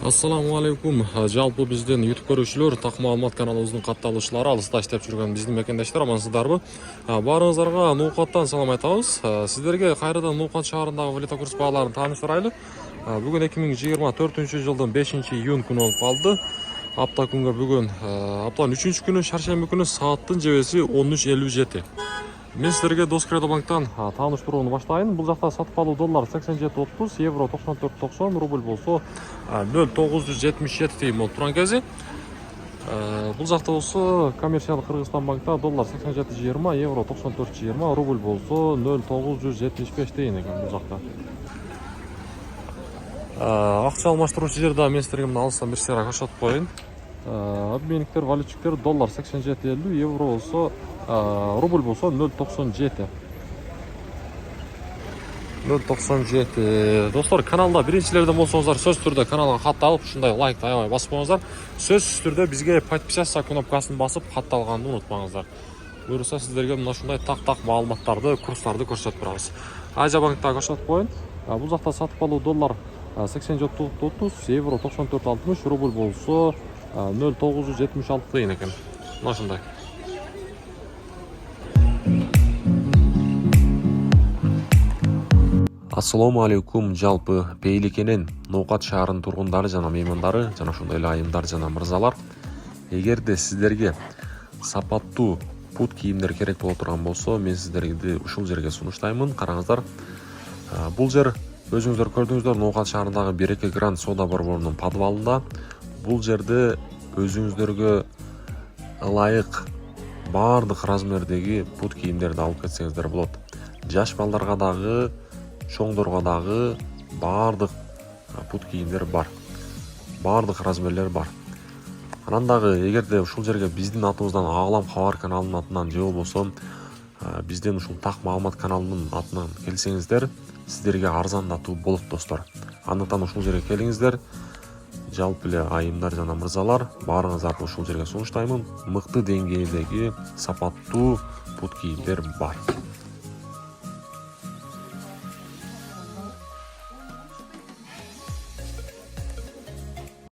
Ассаламу алейкум. Жалпы бизден YouTube көрүүчүлөр, так маалымат каналыбыздын катталуучулары, алыста иштеп жүргөн биздин мекендаштар амансыздарбы? Баарыңыздарга Нукаттан салам айтабыз. Сиздерге кайрадан Нукат шаарындагы валюта курс бааларын тааныштырайлы. Бүгүн 2024-жылдын 5-июнь күнү болуп калды. Апта күнгө бүгүн аптанын 3-күнү шаршемби күнү сааттын жебеси 13:57. Мен сіздерге Доскредо банктан тааныштырууну баштайын. Бул жакта сатып алуу доллар 87.30, евро 94.90, рубль болсо 0.977 тыйын болуп турган кези. Бул жакта болсо коммерциялык Кыргызстан банкта доллар 87.20, евро 94.20, рубль болсо 0.975 тыйын экен бул жакта. Акча алмаштыруучу жерде мен сіздерге мына алыстан бир сыйра көрсөтүп коеюн. Обменниктер, валютчиктер доллар 87.50, евро болсо рубль болсо 0.97. Достор, каналда биринчилерден болсоңуздар, сөзсүз түрдө каналга катталып, ушундай лайк аябай басып коюңуздар. Сөзсүз түрдө бизге подписаться кнопкасын басып катталганды унутпаңыздар. Буюрса сиздерге мына ушундай так маалыматтарды, курстарды көрсөтүп турабыз. Азия банкта көрсөтүп коеюн. Бул жакта сатып алуу доллар 87.30, евро 94.60, рубль болсо 0.976 тыйын экен. Мына ушундай. Ассаламу алейкум. Жалпы Бейликенен Нукат шаарынын тургундары жана меймандары жана ошондой эле айымдар жана мырзалар, эгерде сиздерге сапаттуу пут кийимдер керек боло турган болсо, мен сиздерди ушул жерге сунуштаймын. Караңыздар, бул жер өзүңүздөр көрдүңүздөр, Нукат шаарындагы Береке Гранд соода борборунун подвалында. Бул жерде өзүңүздөргө ылайык баардык размердеги пут кийимдерди алып кетсеңиздер болот. Жаш балдарга дагы, чоңдорго дагы баардык пут кийимдер бар. Баардык размерлер бар. Анан дагы эгерде ушул жерге биздин атыбыздан Аглам кабар каналынын атынан же болбосо биздин ушул так маалымат каналынын атынан келсеңиздер, сиздерге арзандатуу болот достор. Андыктан ушул жерге келиңиздер. Жалпы эле айымдар жана мырзалар, баарыңыздарды ушул жерге сунуштаймын. Мыкты деңгээлдеги сапаттуу пут кийимдер бар.